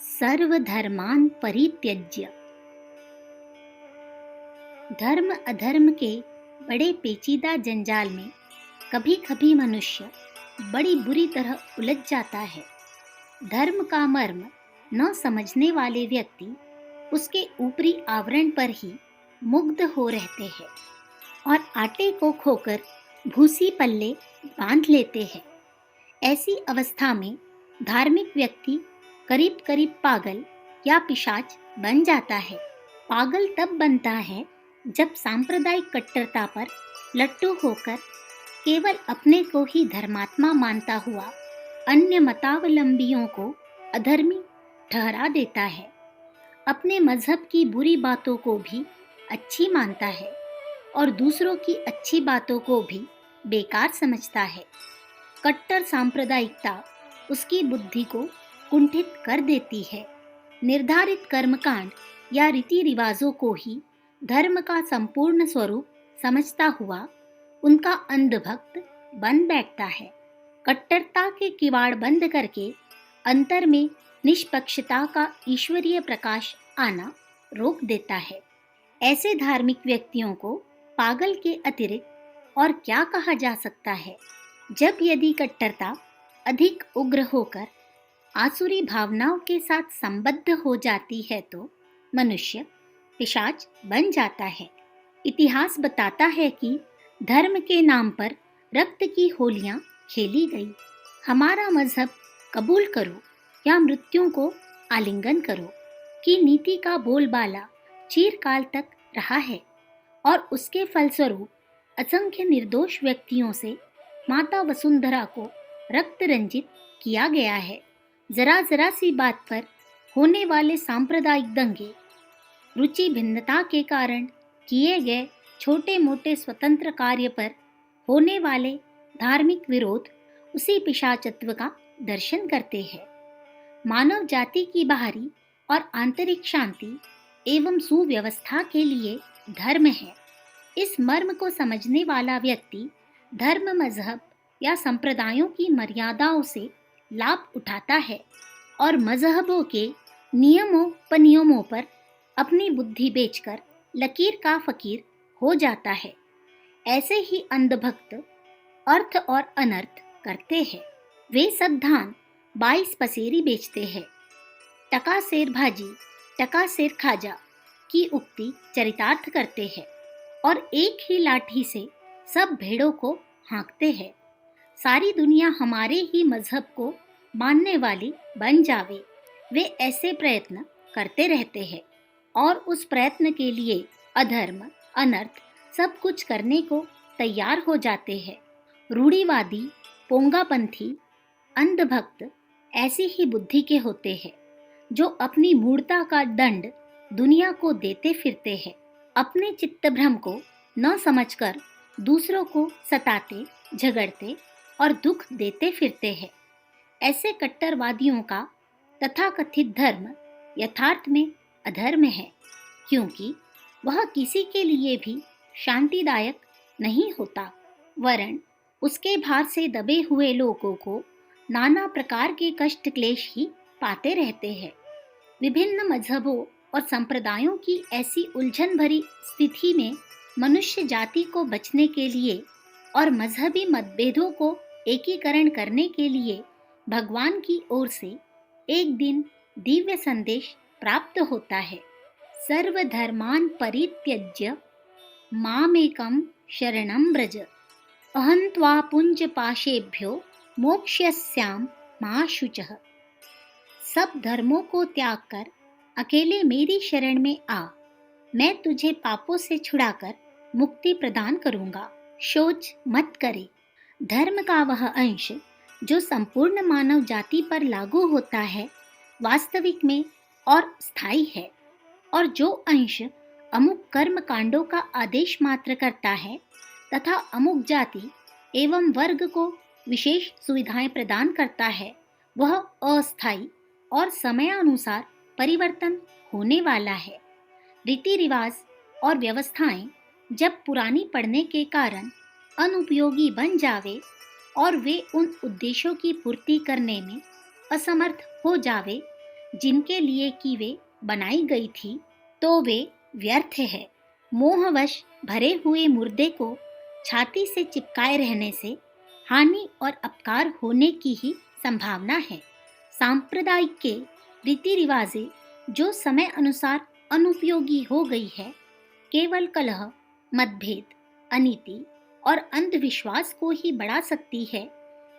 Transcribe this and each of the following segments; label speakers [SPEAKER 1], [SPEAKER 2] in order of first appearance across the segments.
[SPEAKER 1] सर्वधर्मान् परित्यज्य। धर्म अधर्म के बड़े पेचीदा जंजाल में कभी कभी मनुष्य बड़ी बुरी तरह उलझ जाता है। धर्म का मर्म न समझने वाले व्यक्ति उसके ऊपरी आवरण पर ही मुग्ध हो रहते हैं और आटे को खोकर भूसी पल्ले बांध लेते हैं। ऐसी अवस्था में धार्मिक व्यक्ति करीब करीब पागल या पिशाच बन जाता है। पागल तब बनता है जब सांप्रदायिक कट्टरता पर लट्टू होकर केवल अपने को ही धर्मात्मा मानता हुआ अन्य मतावलंबियों को अधर्मी ठहरा देता है। अपने मजहब की बुरी बातों को भी अच्छी मानता है और दूसरों की अच्छी बातों को भी बेकार समझता है। कट्टर सांप्रदायिकता उसकी बुद्धि को कुंठित कर देती है। निर्धारित कर्मकांड या रीति रिवाजों को ही धर्म का संपूर्ण स्वरूप समझता हुआ उनका अंधभक्त बन बैठता है। कट्टरता के किवाड़ बंद करके अंतर में निष्पक्षता का ईश्वरीय प्रकाश आना रोक देता है। ऐसे धार्मिक व्यक्तियों को पागल के अतिरिक्त और क्या कहा जा सकता है? जब यदि कट्टरता अधिक उग्र होकर आसुरी भावनाओं के साथ संबद्ध हो जाती है तो मनुष्य पिशाच बन जाता है। इतिहास बताता है कि धर्म के नाम पर रक्त की होलियां खेली गई। हमारा मजहब कबूल करो या मृत्यु को आलिंगन करो की नीति का बोलबाला चिरकाल तक रहा है और उसके फलस्वरूप असंख्य निर्दोष व्यक्तियों से माता वसुंधरा को रक्त रंजित किया गया है। जरा जरा सी बात पर होने वाले सांप्रदायिक दंगे, रुचि भिन्नता के कारण किए गए छोटे मोटे स्वतंत्र कार्य पर होने वाले धार्मिक विरोध उसी पिशाचत्व का दर्शन करते हैं। मानव जाति की बाहरी और आंतरिक शांति एवं सुव्यवस्था के लिए धर्म है। इस मर्म को समझने वाला व्यक्ति धर्म, मजहब या संप्रदायों की मर्यादाओं से लाभ उठाता है और मजहबों के नियमोपनियमों पर अपनी बुद्धि बेचकर लकीर का फकीर हो जाता है। ऐसे ही अंधभक्त अर्थ और अनर्थ करते हैं। वे सब धान 22 पसेरी बेचते हैं। टका सेर भाजी टका सेर खाजा की उक्ति चरितार्थ करते हैं और एक ही लाठी से सब भेड़ों को हाँकते हैं। सारी दुनिया हमारे ही मजहब को मानने वाली बन जावे, वे ऐसे प्रयत्न करते रहते हैं और उस प्रयत्न के लिए अधर्म, अनर्थ सब कुछ करने को तैयार हो जाते हैं। रूढ़िवादी, पोंगापंथी, अंधभक्त ऐसी ही बुद्धि के होते हैं जो अपनी मूढ़ता का दंड दुनिया को देते फिरते हैं। अपने चित्तभ्रम को न समझकर दूसरों को सताते, झगड़ते और दुख देते फिरते हैं। ऐसे कट्टरवादियों का तथाकथित धर्म यथार्थ में अधर्म है, क्योंकि वह किसी के लिए भी शांतिदायक नहीं होता, वरन उसके भार से दबे हुए लोगों को नाना प्रकार के कष्ट क्लेश ही पाते रहते हैं। विभिन्न मजहबों और संप्रदायों की ऐसी उलझन भरी स्थिति में मनुष्य जाति को बचने के लिए और मजहबी मतभेदों को एकीकरण करने के लिए भगवान की ओर से एक दिन दिव्य संदेश प्राप्त होता है। सर्वधर्मान् परित्यज्य मामेकं शरणं व्रज, अहं त्वा पुंज पाशेभ्यो मोक्ष्यस्याम मा शुचः। सब धर्मों को त्याग कर अकेले मेरी शरण में आ, मैं तुझे पापों से छुड़ाकर मुक्ति प्रदान करूंगा। शोच मत करे। धर्म का वह अंश जो संपूर्ण मानव जाति पर लागू होता है वास्तविक में और स्थायी है, और जो अंश अमुक कर्म कांडों का आदेश मात्र करता है तथा अमुक जाति एवं वर्ग को विशेष सुविधाएं प्रदान करता है, वह अस्थायी और समयानुसार परिवर्तन होने वाला है। रीति रिवाज और व्यवस्थाएं जब पुरानी पड़ने के कारण अनुपयोगी बन जावे और वे उन उद्देश्यों की पूर्ति करने में असमर्थ हो जावे जिनके लिए कि वे बनाई गई थी, तो वे व्यर्थ है। मोहवश भरे हुए मुर्दे को छाती से चिपकाए रहने से हानि और अपकार होने की ही संभावना है। सांप्रदायिक के रीति रिवाजें जो समय अनुसार अनुपयोगी हो गई है, केवल कलह, मतभेद, अनीति और अंधविश्वास को ही बढ़ा सकती है।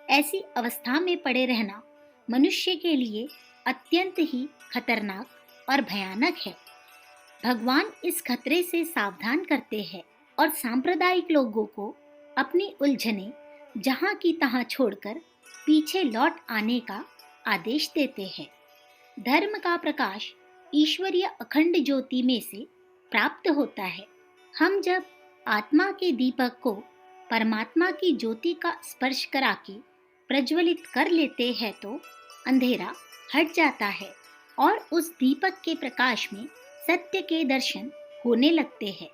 [SPEAKER 1] ऐसी अवस्था में पड़े रहना मनुष्य के लिए अत्यंत ही खतरनाक और भयानक है। भगवान इस खतरे से सावधान करते हैं और सांप्रदायिक लोगों को अपनी उलझने जहां की तहां छोड़कर पीछे लौट आने का आदेश देते हैं। धर्म का प्रकाश ईश्वरीय अखंड ज्योति में से प्राप्त होता है। हम जब आत्मा के दीपक को परमात्मा की ज्योति का स्पर्श करा के प्रज्वलित कर लेते हैं तो अंधेरा हट जाता है और उस दीपक के प्रकाश में सत्य के दर्शन होने लगते हैं।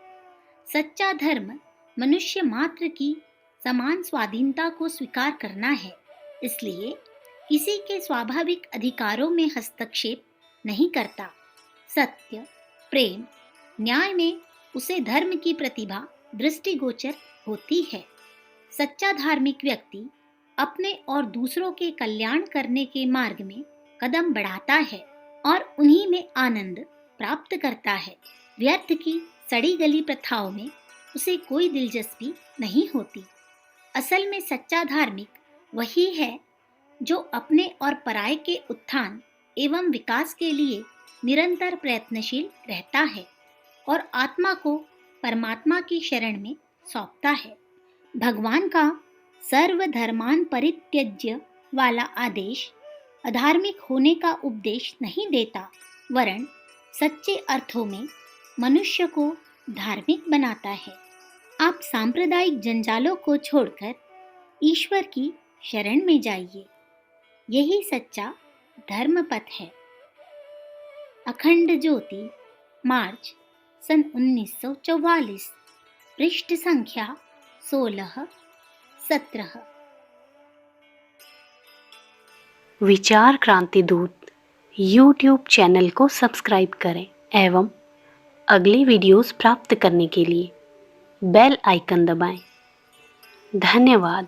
[SPEAKER 1] सच्चा धर्म मनुष्य मात्र की समान स्वाधीनता को स्वीकार करना है, इसलिए किसी के स्वाभाविक अधिकारों में हस्तक्षेप नहीं करता। सत्य, प्रेम, न्याय में उसे धर्म की प्रतिभा दृष्टिगोचर होती है। सच्चा धार्मिक व्यक्ति अपने और दूसरों के कल्याण करने के मार्ग में कदम बढ़ाता है और उन्हीं में आनंद प्राप्त करता है। व्यर्थ की सड़ी गली प्रथाओं में उसे कोई दिलचस्पी नहीं होती। असल में सच्चा धार्मिक वही है जो अपने और पराये के उत्थान एवं विकास के लिए निरंतर प्रयत्नशील रहता है और आत्मा को परमात्मा की शरण में सौंपता है। भगवान का सर्वधर्मान परित्यज्य वाला आदेश अधार्मिक होने का उपदेश नहीं देता, वरन सच्चे अर्थों में मनुष्य को धार्मिक बनाता है। आप सांप्रदायिक जंजालों को छोड़कर ईश्वर की शरण में जाइए, यही सच्चा धर्म पथ है। अखंड ज्योति, मार्च सन 1944, पृष्ठ संख्या 16-17।
[SPEAKER 2] विचार क्रांति दूत YouTube चैनल को सब्सक्राइब करें एवं अगली वीडियोस प्राप्त करने के लिए बेल आइकन दबाएं। धन्यवाद।